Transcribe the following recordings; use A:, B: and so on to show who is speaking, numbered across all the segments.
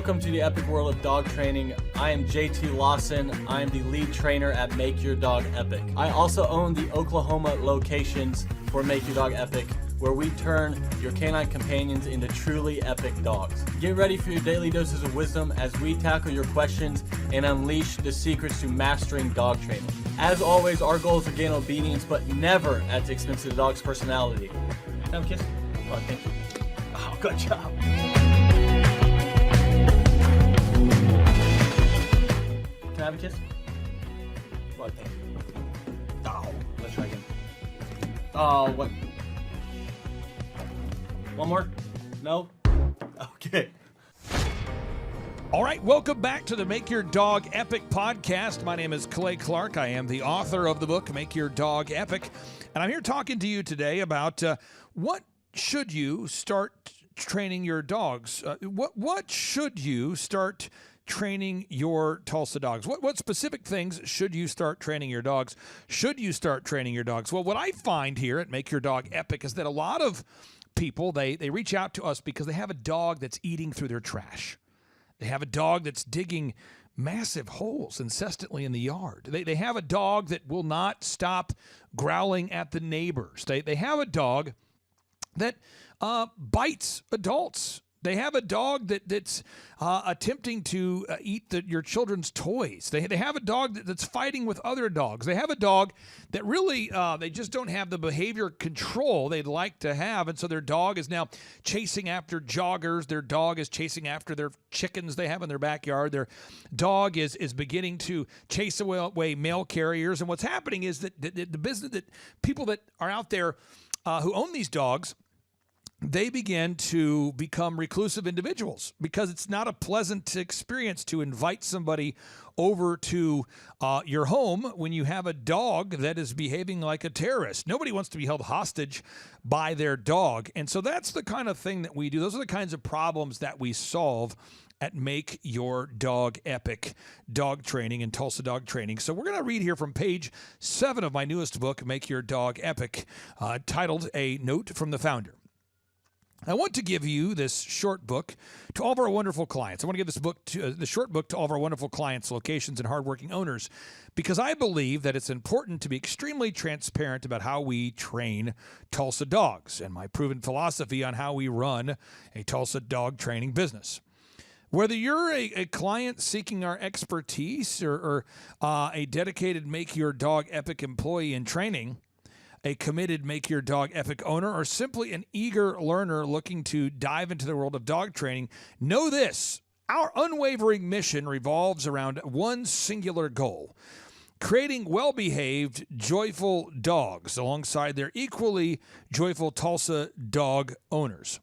A: Welcome to the epic world of dog training. I am JT Lawson. I am the lead trainer at Make Your Dog Epic. I also own the Oklahoma locations for Make Your Dog Epic, where we turn your canine companions into truly epic dogs. Get ready for your daily doses of wisdom as we tackle your questions and unleash the secrets to mastering dog training. As always, our goal is to gain obedience, but never at the expense of the dog's personality. Can I have a kiss? Oh, thank you. Oh, good job. Can I have a kiss? Well, thank you. Oh, let's try again. Oh, what? One more? No? Okay.
B: All right, welcome back to the Make Your Dog Epic podcast. My name is Clay Clark. I am the author of the book, Make Your Dog Epic. And I'm here talking to you today about what should you start training your dogs? What should you start training your Tulsa dogs? What specific things should you start training your dogs? Should you start training your dogs? Well, what I find here at Make Your Dog Epic is that a lot of people, they reach out to us because they have a dog that's eating through their trash. They have a dog that's digging massive holes incessantly in the yard. They have a dog that will not stop growling at the neighbors. They have a dog that bites adults. They have a dog that's attempting to eat your children's toys. They have a dog that's fighting with other dogs. They have a dog that really, they just don't have the behavior control they'd like to have. And so their dog is now chasing after joggers. Their dog is chasing after their chickens they have in their backyard. Their dog is beginning to chase away mail carriers. And what's happening is that the business, that people that are out there who own these dogs, they begin to become reclusive individuals because it's not a pleasant experience to invite somebody over to your home when you have a dog that is behaving like a terrorist. Nobody wants to be held hostage by their dog. And so that's the kind of thing that we do. Those are the kinds of problems that we solve at Make Your Dog Epic Dog Training and Tulsa Dog Training. So we're going to read here from page 7 of my newest book, Make Your Dog Epic, titled A Note from the Founder. I want to give you this short book to all of our wonderful clients. I want to give this book, the short book, to all of our wonderful clients, locations, and hardworking owners, because I believe that it's important to be extremely transparent about how we train Tulsa dogs and my proven philosophy on how we run a Tulsa dog training business. Whether you're a client seeking our expertise or a dedicated Make Your Dog Epic employee in training, a committed Make Your Dog Epic owner, or simply an eager learner looking to dive into the world of dog training, know this: our unwavering mission revolves around one singular goal: creating well-behaved, joyful dogs alongside their equally joyful Tulsa dog owners.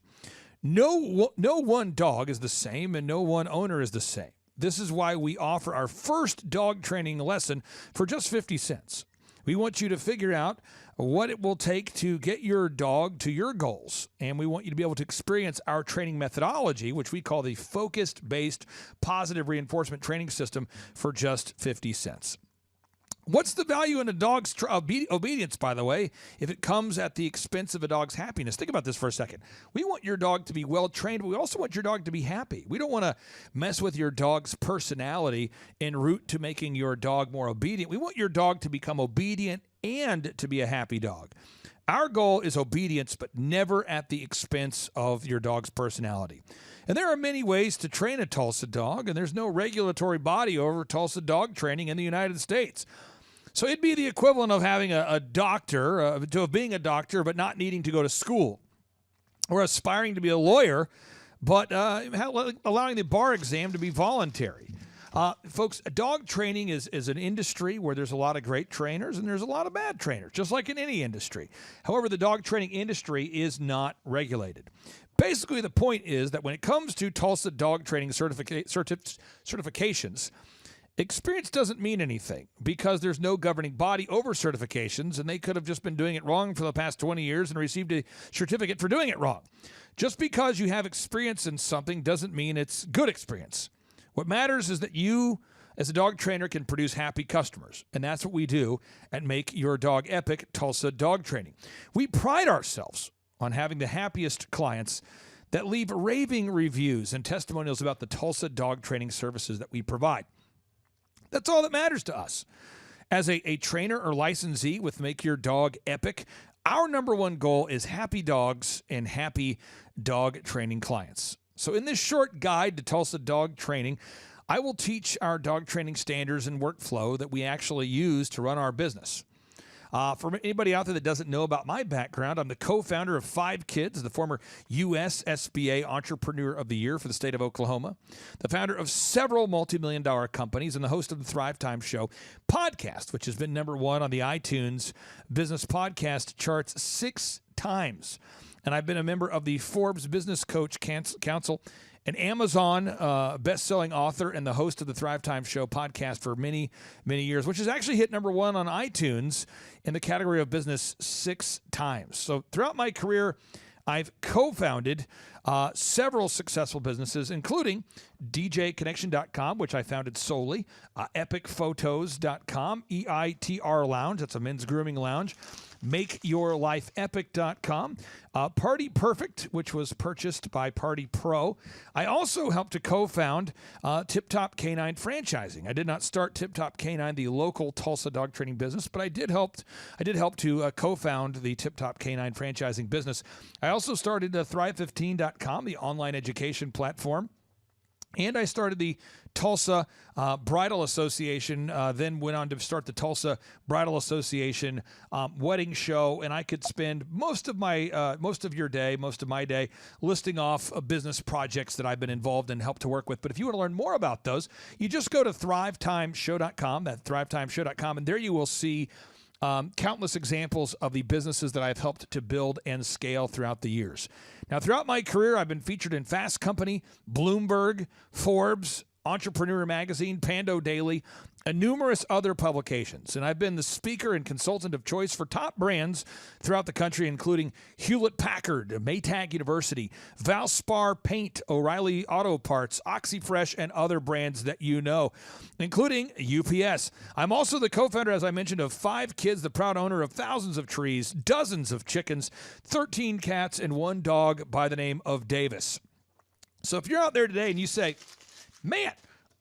B: No one dog is the same, and no one owner is the same. This is why we offer our first dog training lesson for just 50 cents. We want you to figure out what it will take to get your dog to your goals. And we want you to be able to experience our training methodology, which we call the focused-based positive reinforcement training system, for just 50 cents. What's the value in a dog's obedience, by the way, if it comes at the expense of a dog's happiness? Think about this for a second. We want your dog to be well-trained, but we also want your dog to be happy. We don't want to mess with your dog's personality en route to making your dog more obedient. We want your dog to become obedient and to be a happy dog. Our goal is obedience, but never at the expense of your dog's personality. And there are many ways to train a Tulsa dog, and there's no regulatory body over Tulsa dog training in the United States. So it'd be the equivalent of having a doctor, of being a doctor, but not needing to go to school, or aspiring to be a lawyer, but allowing the bar exam to be voluntary. Folks, dog training is an industry where there's a lot of great trainers and there's a lot of bad trainers, just like in any industry. However, the dog training industry is not regulated. Basically, the point is that when it comes to Tulsa dog training certifications, experience doesn't mean anything because there's no governing body over certifications, and they could have just been doing it wrong for the past 20 years and received a certificate for doing it wrong. Just because you have experience in something doesn't mean it's good experience. What matters is that you, as a dog trainer, can produce happy customers, and that's what we do at Make Your Dog Epic Tulsa Dog Training. We pride ourselves on having the happiest clients that leave raving reviews and testimonials about the Tulsa dog training services that we provide. That's all that matters to us. As a trainer or licensee with Make Your Dog Epic, our number one goal is happy dogs and happy dog training clients. So in this short guide to Tulsa dog training, I will teach our dog training standards and workflow that we actually use to run our business. For anybody out there that doesn't know about my background, I'm the co-founder of 5 Kids, the former U.S. SBA Entrepreneur of the Year for the state of Oklahoma, the founder of several multi-million-dollar companies, and the host of the Thrive Time Show podcast, which has been number 1 on the iTunes Business Podcast charts 6 times. And I've been a member of the Forbes Business Coach Council, an Amazon best-selling author, and the host of the Thrive Time Show podcast for many, many years, which has actually hit number 1 on iTunes in the category of business 6 times. So throughout my career, I've co-founded several successful businesses, including DJConnection.com, which I founded solely, EpicPhotos.com, EITR Lounge, that's a men's grooming lounge, MakeYourLifeEpic.com, Party Perfect, which was purchased by Party Pro. I also helped to co-found Tip Top Canine Franchising. I did not start Tip Top Canine, the local Tulsa dog training business, but I did help to co-found the Tip Top Canine Franchising business. I also started Thrive15.com, the online education platform. And I started the Tulsa Bridal Association, then went on to start the Tulsa Bridal Association wedding show. And I could spend most of my day listing off business projects that I've been involved in, helped to work with. But if you want to learn more about those, you just go to thrivetimeshow.com, that's thrivetimeshow.com, and there you will see countless examples of the businesses that I've helped to build and scale throughout the years. Now, throughout my career, I've been featured in Fast Company, Bloomberg, Forbes, Entrepreneur Magazine, Pando Daily, and numerous other publications. And I've been the speaker and consultant of choice for top brands throughout the country, including Hewlett-Packard, Maytag University, Valspar Paint, O'Reilly Auto Parts, OxyFresh, and other brands that you know, including UPS. I'm also the co-founder, as I mentioned, of 5 Kids, the proud owner of thousands of trees, dozens of chickens, 13 cats, and 1 dog by the name of Davis. So if you're out there today and you say, man,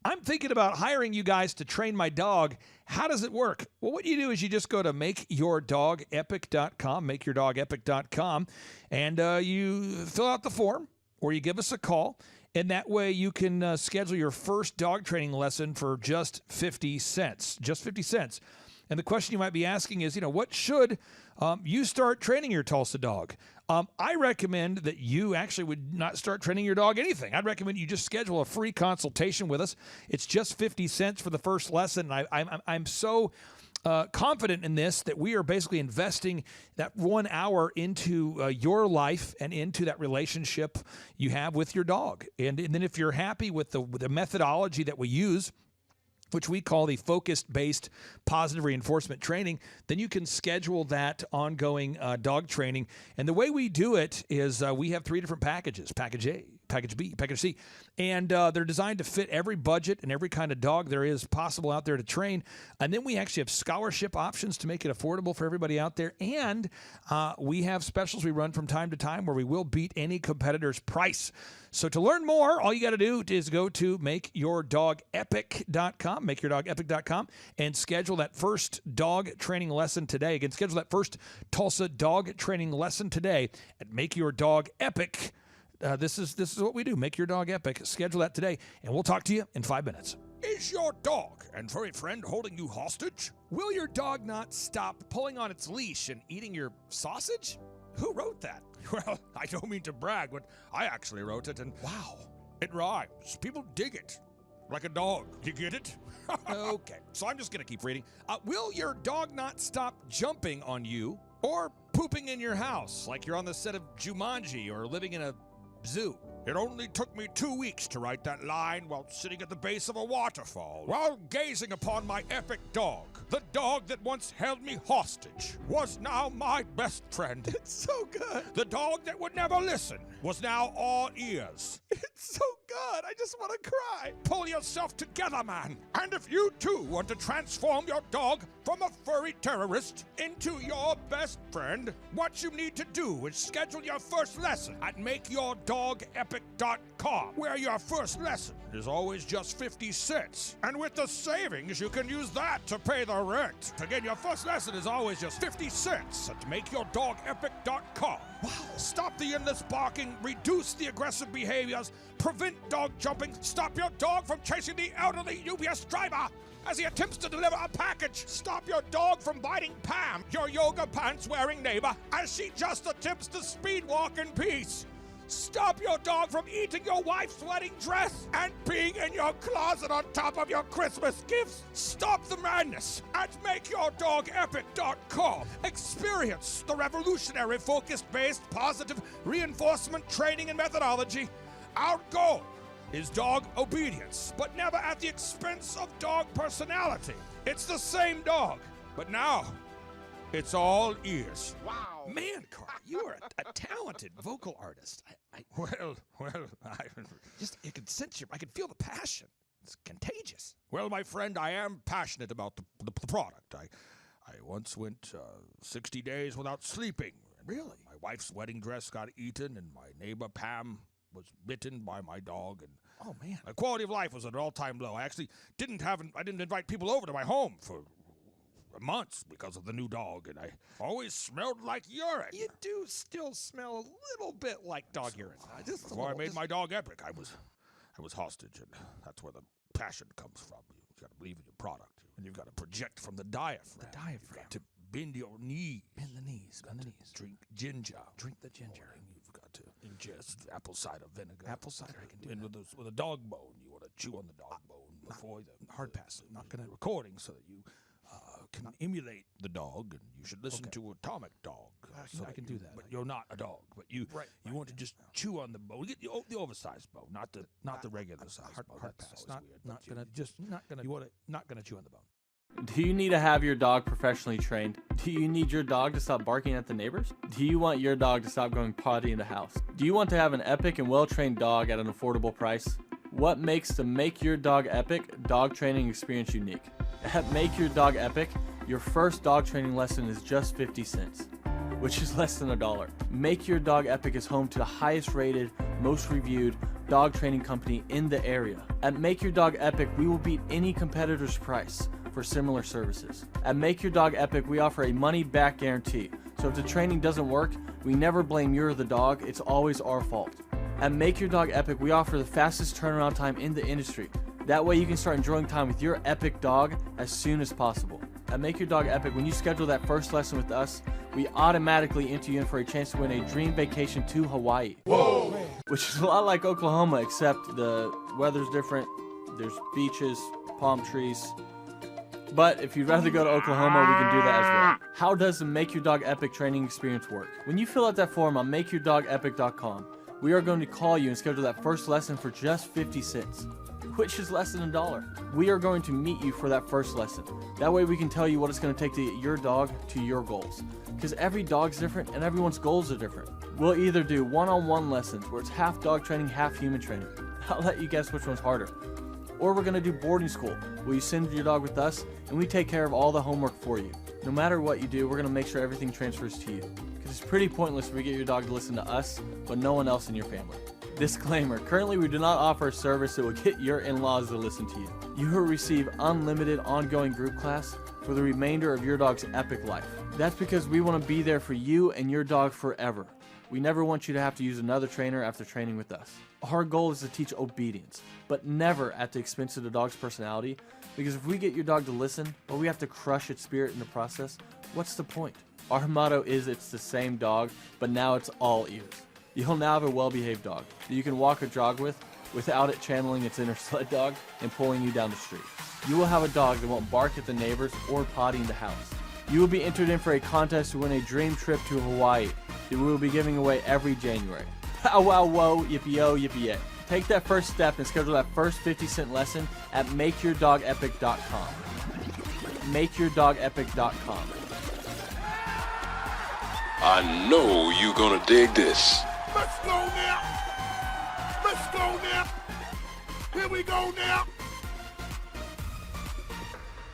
B: I'm thinking about hiring you guys to train my dog, how does it work? Well, what you do is you just go to makeyourdogepic.com, makeyourdogepic.com, and you fill out the form, or you give us a call, and that way you can schedule your first dog training lesson for just 50 cents. Just 50 cents. And the question you might be asking is, what should you start training your Tulsa dog? I recommend that you actually would not start training your dog anything. I'd recommend you just schedule a free consultation with us. It's just 50 cents for the first lesson. I'm so confident in this that we are basically investing that 1 hour into your life and into that relationship you have with your dog. And then if you're happy with the methodology that we use, which we call the focus-based positive reinforcement training, then you can schedule that ongoing dog training. And the way we do it is we have 3 different packages: Package A, Package B, Package C. And they're designed to fit every budget and every kind of dog there is possible out there to train. And then we actually have scholarship options to make it affordable for everybody out there. And we have specials we run from time to time where we will beat any competitor's price. So to learn more, all you got to do is go to makeyourdogepic.com, makeyourdogepic.com, and schedule that first dog training lesson today. Again, schedule that first Tulsa dog training lesson today at Make Your Dog Epic. This is what we do. Make Your Dog Epic. Schedule that today, and we'll talk to you in 5 minutes. Is your dog and furry friend holding you hostage? Will your dog not stop pulling on its leash and eating your sausage? Who wrote that? Well, I don't mean to brag, but I actually wrote it, and wow, it rhymes. People dig it. Like a dog. You get it? Okay, so I'm just going to keep reading. Will your dog not stop jumping on you or pooping in your house like you're on the set of Jumanji or living in a zoo? It only took me 2 weeks to write that line while sitting at the base of a waterfall, while gazing upon my epic dog. The dog that once held me hostage was now my best friend. It's so good. The dog that would never listen was now all ears. It's so good. God, I just want to cry. Pull yourself together, man. And if you too want to transform your dog from a furry terrorist into your best friend, what you need to do is schedule your first lesson at MakeYourDogEpic.com, where your first lesson is always just 50 cents. And with the savings, you can use that to pay the rent. Again, your first lesson is always just 50 cents at MakeYourDogEpic.com. Wow. Stop the endless barking, reduce the aggressive behaviors, prevent dog jumping, stop your dog from chasing the elderly UPS driver as he attempts to deliver a package. Stop your dog from biting Pam, your yoga pants wearing neighbor, as she just attempts to speed walk in peace. Stop your dog from eating your wife's wedding dress and peeing in your closet on top of your Christmas gifts. Stop the madness at MakeYourDogEpic.com. Experience the revolutionary focus-based positive reinforcement training and methodology. Our goal is dog obedience, but never at the expense of dog personality. It's the same dog, but now it's all ears.
C: Wow.
B: Man, Carl, you are a talented vocal artist. I can sense I can feel the passion. It's contagious. Well, my friend, I am passionate about the product. I once went 60 days without sleeping.
D: Really?
B: My wife's wedding dress got eaten, and my neighbor Pam was bitten by my dog, and
D: Oh, man.
B: my quality of life was at an all-time low. I actually didn't invite people over to my home for months because of the new dog, and I always smelled like urine.
D: You do still smell a little bit like dog urine.
B: Before I made my dog Epic, I was hostage, and that's where the passion comes from. You've got to believe in your product, and you've got to project from the diaphragm.
D: The diaphragm.
B: You've got to bend your knees.
D: Bend the knees. Bend the knees.
B: Drink ginger.
D: Drink the ginger.
B: And you've got to ingest apple cider vinegar.
D: Apple cider, I can do
B: and
D: that.
B: with a dog bone, you want to chew on the dog bone before the
D: hard pass. Not gonna
B: recording, so that you can emulate the dog, and you should listen to Atomic Dog.
D: I can do that.
B: But you're not a dog. But you want to just chew on the bone. Get the oversized bone, not the regular size bone.
D: Hard
B: That's
D: pass.
B: always
D: Not
B: weird.
D: gonna chew on the bone.
A: Do you need to have your dog professionally trained? Do you need your dog to stop barking at the neighbors? Do you want your dog to stop going potty in the house? Do you want to have an epic and well-trained dog at an affordable price? What makes the Make Your Dog Epic dog training experience unique? At Make Your Dog Epic, your first dog training lesson is just 50 cents, which is less than $1. Make Your Dog Epic is home to the highest rated, most reviewed dog training company in the area. At Make Your Dog Epic, we will beat any competitor's price for similar services. At Make Your Dog Epic, we offer a money-back guarantee. So if the training doesn't work, we never blame you or the dog. It's always our fault. At Make Your Dog Epic, we offer the fastest turnaround time in the industry. That way you can start enjoying time with your epic dog as soon as possible. At Make Your Dog Epic, when you schedule that first lesson with us, we automatically enter you in for a chance to win a dream vacation to Hawaii. Whoa! Which is a lot like Oklahoma, except the weather's different. There's beaches, palm trees. But if you'd rather go to Oklahoma, we can do that as well. How does the Make Your Dog Epic training experience work? When you fill out that form on MakeYourDogEpic.com, we are going to call you and schedule that first lesson for just 50 cents, which is less than $1. We are going to meet you for that first lesson. That way we can tell you what it's going to take to get your dog to your goals. Because every dog's different and everyone's goals are different. We'll either do one-on-one lessons where it's half dog training, half human training. I'll let you guess which one's harder. Or we're going to do boarding school, where you send your dog with us and we take care of all the homework for you. No matter what you do, we're going to make sure everything transfers to you. Because it's pretty pointless if we get your dog to listen to us, but no one else in your family. Disclaimer, currently we do not offer a service that will get your in-laws to listen to you. You will receive unlimited ongoing group class for the remainder of your dog's epic life. That's because we want to be there for you and your dog forever. We never want you to have to use another trainer after training with us. Our goal is to teach obedience, but never at the expense of the dog's personality, because if we get your dog to listen, but we have to crush its spirit in the process, what's the point? Our motto is it's the same dog, but now it's all ears. You'll now have a well-behaved dog that you can walk or jog with without it channeling its inner sled dog and pulling you down the street. You will have a dog that won't bark at the neighbors or potty in the house. You will be entered in for a contest to win a dream trip to Hawaii that we will be giving away every January. Pow wow whoa, yippee-yo, yippee-yay. Take that first step and schedule that first 50-cent lesson at MakeYourDogEpic.com. MakeYourDogEpic.com.
C: I know you're gonna dig this.
E: Let's go now. Let's go now.
C: Here we go now.